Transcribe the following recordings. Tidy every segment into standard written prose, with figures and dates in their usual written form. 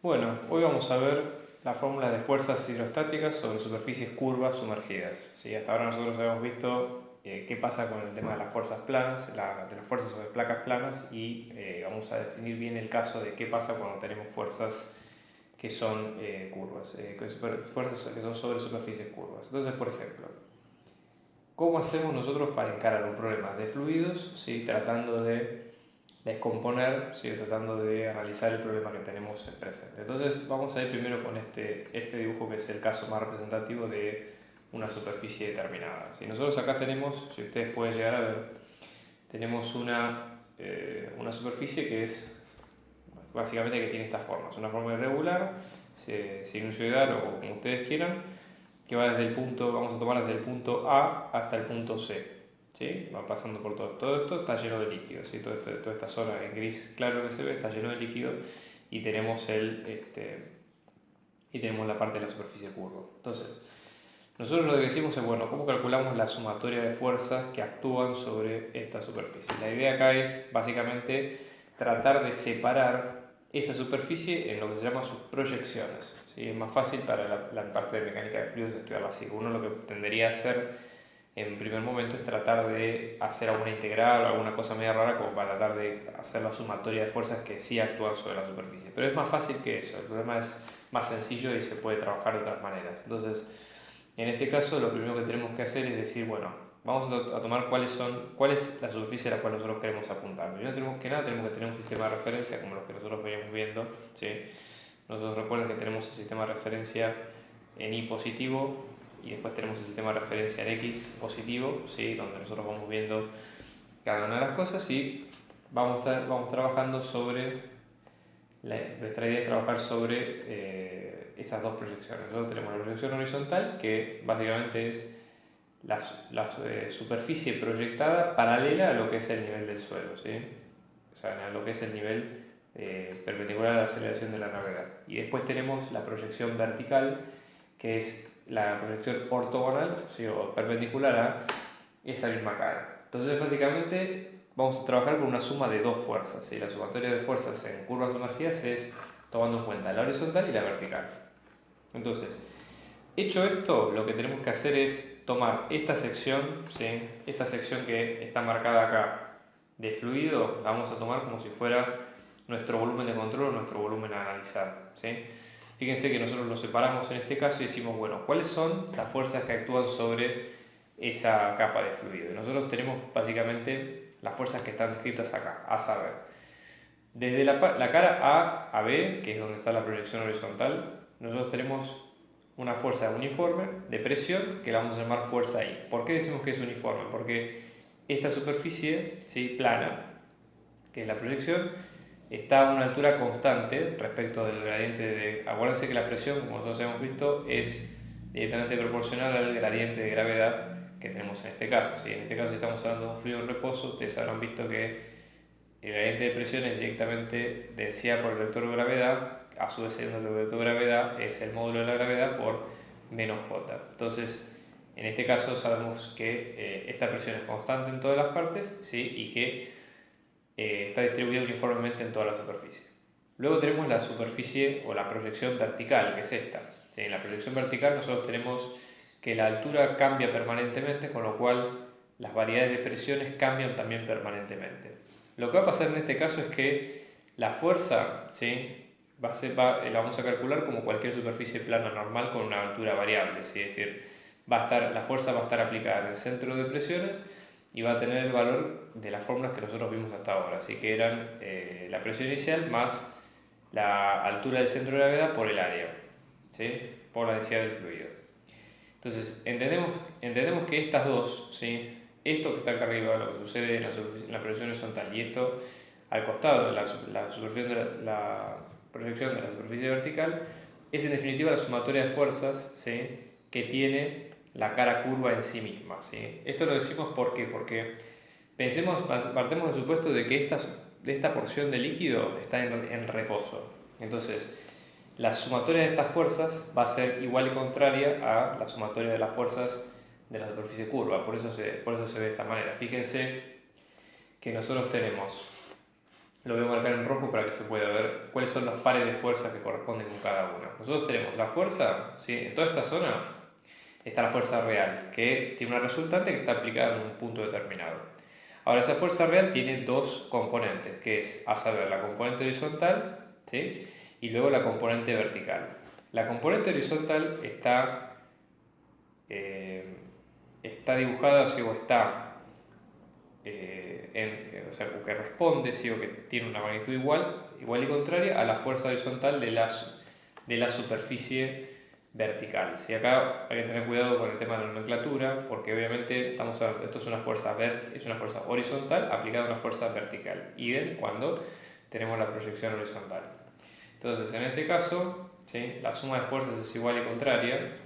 Bueno, hoy vamos a ver la fórmula de fuerzas hidrostáticas sobre superficies curvas sumergidas. ¿Sí? Hasta ahora nosotros habíamos visto qué pasa con el tema de las fuerzas planas, de las fuerzas sobre placas planas y vamos a definir bien el caso de qué pasa cuando tenemos fuerzas que son curvas, fuerzas que son sobre superficies curvas. Entonces, por ejemplo, ¿cómo hacemos nosotros para encarar un problema de fluidos, ¿sí? Tratando de descomponer, ¿sí? Tratando de analizar el problema que tenemos presente? Entonces vamos a ir primero con este dibujo, que es el caso más representativo de una superficie determinada. ¿Sí? Nosotros acá tenemos, si ustedes pueden llegar a ver, tenemos una superficie que es básicamente que tiene esta forma. Es una forma irregular, sinusoidal o como ustedes quieran, que va desde el punto, vamos a tomar desde el punto A hasta el punto C. ¿Sí? Va pasando por todo. Todo esto está lleno de líquido, ¿sí? Toda esta zona en gris claro que se ve está lleno de líquido y tenemos, y tenemos la parte de la superficie curva. Entonces, nosotros lo que decimos es, bueno, ¿cómo calculamos la sumatoria de fuerzas que actúan sobre esta superficie? La idea acá es básicamente tratar de separar esa superficie en lo que se llama sus proyecciones. ¿Sí? Es más fácil para la parte de mecánica de fluidos estudiarla así. Uno lo que tendería a hacer en primer momento es tratar de hacer alguna integral o alguna cosa media rara como para tratar de hacer la sumatoria de fuerzas que sí actúan sobre la superficie. Pero es más fácil que eso, el problema es más sencillo y se puede trabajar de otras maneras. Entonces, en este caso, lo primero que tenemos que hacer es decir, bueno, vamos a tomar cuál es la superficie a la cual nosotros queremos apuntar. Primero tenemos que tener un sistema de referencia como los que nosotros veníamos viendo. ¿Sí? Nosotros recuerden que tenemos el sistema de referencia en Y positivo y después tenemos el sistema de referencia en X positivo, ¿sí? Donde nosotros vamos viendo cada una de las cosas y vamos trabajando sobre nuestra idea es trabajar sobre esas dos proyecciones. Nosotros tenemos la proyección horizontal, que básicamente es la superficie proyectada paralela a lo que es el nivel del suelo, ¿sí? O sea, a lo que es el nivel perpendicular a la aceleración de la gravedad. Y después tenemos la proyección vertical, que es la proyección ortogonal, ¿sí? O perpendicular a esa misma cara. Entonces, básicamente, vamos a trabajar con una suma de dos fuerzas. ¿Sí? La sumatoria de fuerzas en curvas sumergidas es tomando en cuenta la horizontal y la vertical. Entonces, hecho esto, lo que tenemos que hacer es tomar esta sección, ¿sí? Esta sección que está marcada acá de fluido, la vamos a tomar como si fuera nuestro volumen de control o nuestro volumen a analizar. ¿Sí? Fíjense que nosotros lo separamos en este caso y decimos, bueno, ¿cuáles son las fuerzas que actúan sobre esa capa de fluido? Y nosotros tenemos básicamente las fuerzas que están descritas acá, a saber, desde la cara A a B, que es donde está la proyección horizontal, nosotros tenemos una fuerza uniforme de presión que la vamos a llamar fuerza I. ¿Por qué decimos que es uniforme? Porque esta superficie, ¿sí? Plana, que es la proyección, está a una altura constante respecto del gradiente de... Acuérdense que la presión, como nosotros hemos visto, es directamente proporcional al gradiente de gravedad que tenemos en este caso. ¿Sí? En este caso, si estamos hablando de un fluido en reposo, ustedes habrán visto que el gradiente de presión es directamente densidad por el vector de gravedad, a su vez el vector de gravedad es el módulo de la gravedad por menos J. Entonces, en este caso sabemos que esta presión es constante en todas las partes, ¿sí? Y que está distribuida uniformemente en toda la superficie. Luego tenemos la superficie o la proyección vertical, que es esta. ¿Sí? En la proyección vertical nosotros tenemos que la altura cambia permanentemente, con lo cual las variedades de presiones cambian también permanentemente. Lo que va a pasar en este caso es que la fuerza, ¿sí? La vamos a calcular como cualquier superficie plana normal con una altura variable, ¿sí? Es decir, la fuerza va a estar aplicada en el centro de presiones y va a tener el valor de las fórmulas que nosotros vimos hasta ahora, así que eran la presión inicial más la altura del centro de gravedad por el área, ¿sí? Por la densidad del fluido. Entonces, entendemos que estas dos, ¿sí? Esto que está acá arriba, lo que sucede en la proyección horizontal, y esto al costado de la proyección de la superficie vertical, es en definitiva la sumatoria de fuerzas, ¿sí? Que tiene la cara curva en sí misma, ¿sí? Esto lo decimos ¿por qué? Porque partemos del supuesto de que esta porción de líquido está en reposo. Entonces, la sumatoria de estas fuerzas va a ser igual y contraria a la sumatoria de las fuerzas de la superficie curva, por eso se ve de esta manera. Fíjense que nosotros tenemos Lo voy a marcar en rojo para que se pueda ver cuáles son los pares de fuerzas que corresponden con cada una. Nosotros tenemos la fuerza, ¿sí? En toda esta zona está la fuerza real, que tiene una resultante que está aplicada en un punto determinado. Ahora, esa fuerza real tiene dos componentes, que es, a saber, la componente horizontal, ¿sí? Y luego la componente vertical. La componente horizontal está dibujada, o está o sea, que responde, o que tiene una magnitud igual y contraria a la fuerza horizontal de la superficie vertical. Acá hay que tener cuidado con el tema de la nomenclatura, porque obviamente esto es una fuerza horizontal aplicada a una fuerza vertical, idem cuando tenemos la proyección horizontal. Entonces, en este caso, ¿sí? La suma de fuerzas es igual y contraria.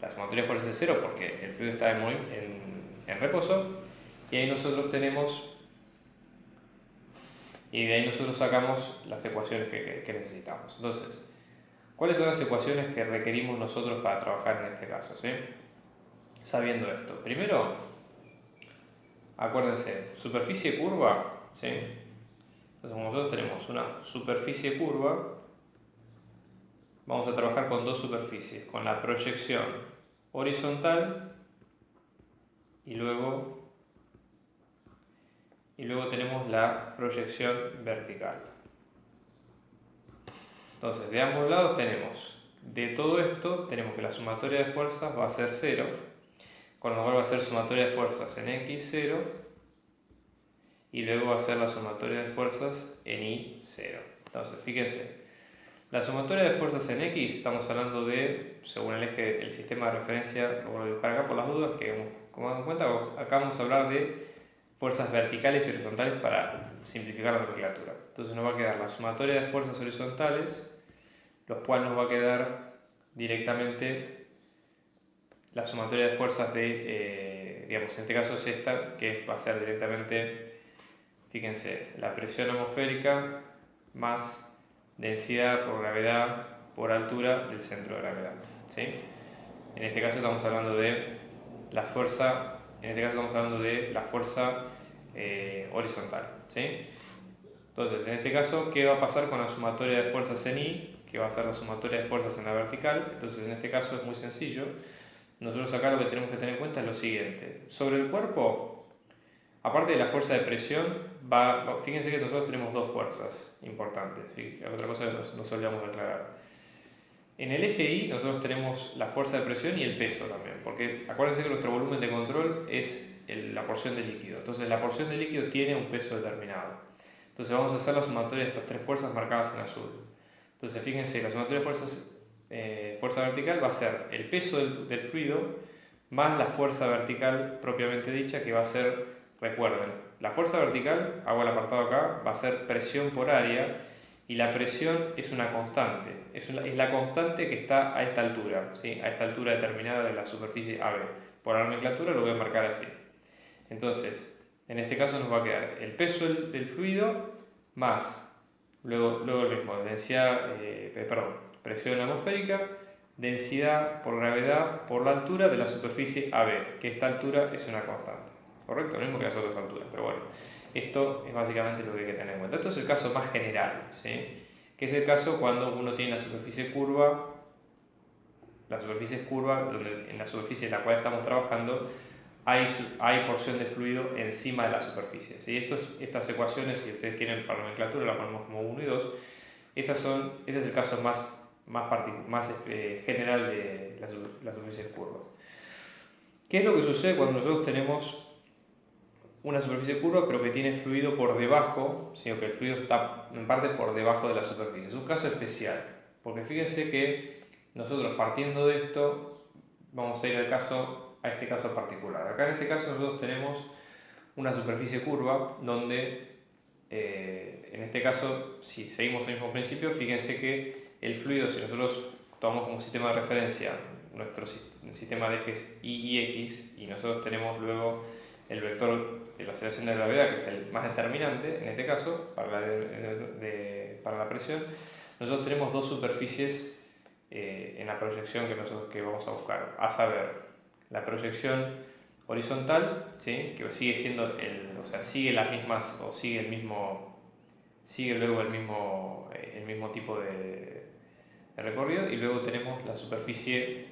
La sumatoria de fuerzas es cero porque el fluido está en reposo, y ahí nosotros de ahí nosotros sacamos las ecuaciones que necesitamos. Entonces, ¿cuáles son las ecuaciones que requerimos nosotros para trabajar en este caso? ¿Sí? Sabiendo esto. Primero, acuérdense, superficie curva, ¿sí? Entonces, como nosotros tenemos una superficie curva, vamos a trabajar con dos superficies, con la proyección horizontal y luego tenemos la proyección vertical. Entonces, de ambos lados de todo esto, tenemos que la sumatoria de fuerzas va a ser 0, con lo cual va a ser sumatoria de fuerzas en x0, y luego va a ser la sumatoria de fuerzas en y0. Entonces, fíjense, la sumatoria de fuerzas en x, estamos hablando de, según el eje del sistema de referencia, lo voy a dibujar acá por las dudas, que como dan cuenta, acá vamos a hablar de fuerzas verticales y horizontales para simplificar la nomenclatura. Entonces nos va a quedar la sumatoria de fuerzas horizontales, los cuales nos va a quedar directamente la sumatoria de fuerzas digamos, en este caso es esta, que va a ser directamente, fíjense, la presión atmosférica más densidad por gravedad por altura del centro de gravedad, ¿sí? En este caso estamos hablando de la fuerza, horizontal, ¿sí? Entonces, en este caso, ¿qué va a pasar con la sumatoria de fuerzas en Y? Que va a ser la sumatoria de fuerzas en la vertical. Entonces, en este caso es muy sencillo. Nosotros acá lo que tenemos que tener en cuenta es lo siguiente. Sobre el cuerpo, aparte de la fuerza de presión, fíjense que nosotros tenemos dos fuerzas importantes. Otra cosa que nos olvidamos de aclarar. En el eje Y nosotros tenemos la fuerza de presión y el peso también, porque acuérdense que nuestro volumen de control es la porción de líquido. Entonces la porción de líquido tiene un peso determinado. Entonces vamos a hacer la sumatoria de estas tres fuerzas marcadas en azul. Entonces fíjense, la sumatoria de fuerza vertical va a ser el peso del fluido más la fuerza vertical propiamente dicha, que va a ser, recuerden, la fuerza vertical, hago el apartado acá, va a ser presión por área, y la presión es una constante, es la constante que está a esta altura, ¿sí? A esta altura determinada de la superficie AB. Por la nomenclatura lo voy a marcar así. Entonces, en este caso nos va a quedar el peso del fluido más, luego el mismo, presión atmosférica, densidad por gravedad por la altura de la superficie AB, que esta altura es una constante. ¿Correcto? Lo mismo que las otras alturas, pero bueno, esto es básicamente lo que hay que tener en cuenta. Esto es el caso más general, ¿sí? Que es el caso cuando uno tiene la superficie curva. La superficie es curva, donde en la superficie en la cual estamos trabajando hay porción de fluido encima de la superficie, ¿sí? Estas ecuaciones, si ustedes quieren para nomenclatura, las ponemos como 1 y 2. Este es el caso más general de las superficies curvas. ¿Qué es lo que sucede cuando nosotros tenemos una superficie curva pero que tiene fluido por debajo, sino que el fluido está en parte por debajo de la superficie? Es un caso especial, porque fíjense que nosotros, partiendo de esto, vamos a ir a este caso particular. Acá en este caso nosotros tenemos una superficie curva donde, en este caso, si seguimos el mismo principio, fíjense que el fluido, si nosotros tomamos como sistema de referencia nuestro sistema de ejes Y y X, y nosotros tenemos luego el vector de la aceleración de gravedad, que es el más determinante en este caso para la presión, nosotros tenemos dos superficies en la proyección que vamos a buscar, a saber, la proyección horizontal, ¿sí? Que sigue siendo sigue las mismas, o sigue el mismo sigue luego el mismo tipo de recorrido, y luego tenemos la superficie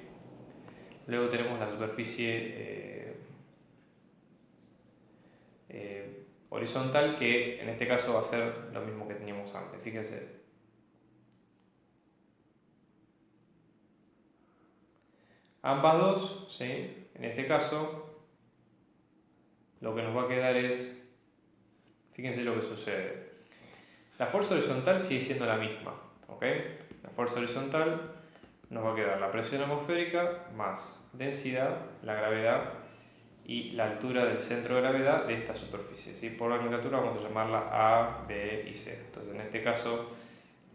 horizontal, que en este caso va a ser lo mismo que teníamos antes. Fíjense, ambas dos, ¿sí? En este caso lo que nos va a quedar es, fíjense lo que sucede. La fuerza horizontal sigue siendo la misma, ¿ok? La fuerza horizontal nos va a quedar la presión atmosférica más densidad, la gravedad y la altura del centro de gravedad de esta superficie, ¿sí? Por la nomenclatura vamos a llamarla A, B y C. Entonces, en este caso,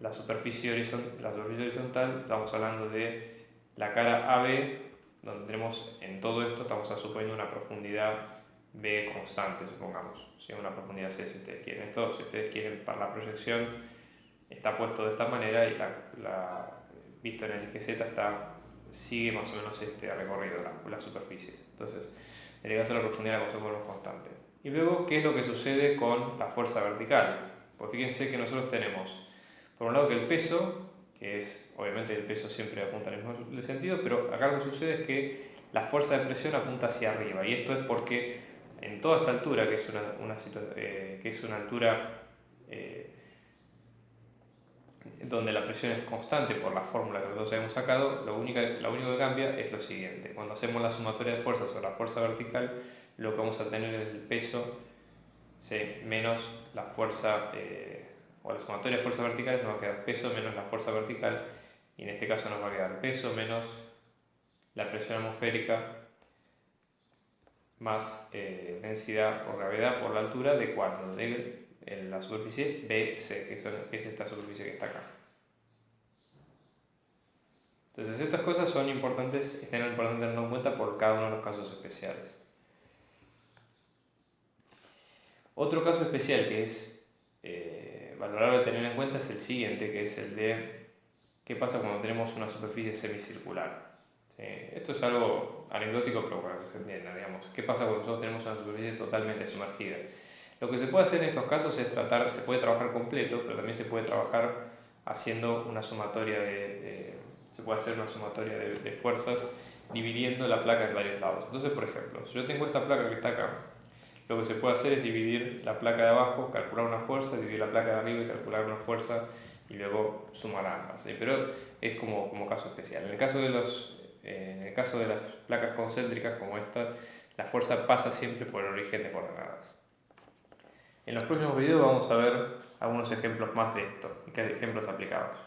la superficie horizontal, estamos hablando de la cara AB, donde tenemos en todo esto, estamos suponiendo una profundidad B constante, supongamos, ¿sí? Una profundidad C si ustedes quieren. Esto, si ustedes quieren, para la proyección está puesto de esta manera, y visto en el eje Z sigue más o menos este recorrido, las superficies. Entonces, en el caso de la profundidad la conservamos constante. Y luego, ¿qué es lo que sucede con la fuerza vertical? Pues fíjense que nosotros tenemos, por un lado, que el peso, que es, obviamente el peso siempre apunta en el mismo sentido, pero acá lo que sucede es que la fuerza de presión apunta hacia arriba, y esto es porque en toda esta altura, que es una altura donde la presión es constante por la fórmula que nosotros hemos sacado, lo único que cambia es lo siguiente: cuando hacemos la sumatoria de fuerzas sobre la fuerza vertical, lo que vamos a tener es el peso, ¿sí?, menos la fuerza, o la sumatoria de fuerzas verticales nos va a quedar peso menos la fuerza vertical, y en este caso nos va a quedar peso menos la presión atmosférica más densidad por gravedad por la altura de 4 de la superficie BC, que es esta superficie que está acá. Entonces, estas cosas son importantes, es importante tenerlo en cuenta por cada uno de los casos especiales. Otro caso especial que es valorable tener en cuenta es el siguiente, que es el de qué pasa cuando tenemos una superficie semicircular. ¿Sí? Esto es algo anecdótico, pero para que se entienda, digamos. ¿Qué pasa cuando nosotros tenemos una superficie totalmente sumergida? Lo que se puede hacer en estos casos es se puede trabajar completo, pero también se puede trabajar haciendo una sumatoria se puede hacer una sumatoria de fuerzas dividiendo la placa en varios lados. Entonces, por ejemplo, si yo tengo esta placa que está acá, lo que se puede hacer es dividir la placa de abajo, calcular una fuerza, dividir la placa de arriba y calcular una fuerza, y luego sumar ambas, ¿sí? Pero es como caso especial. En el caso de las placas concéntricas como esta, la fuerza pasa siempre por el origen de coordenadas. En los próximos videos vamos a ver algunos ejemplos más de esto, ejemplos aplicados.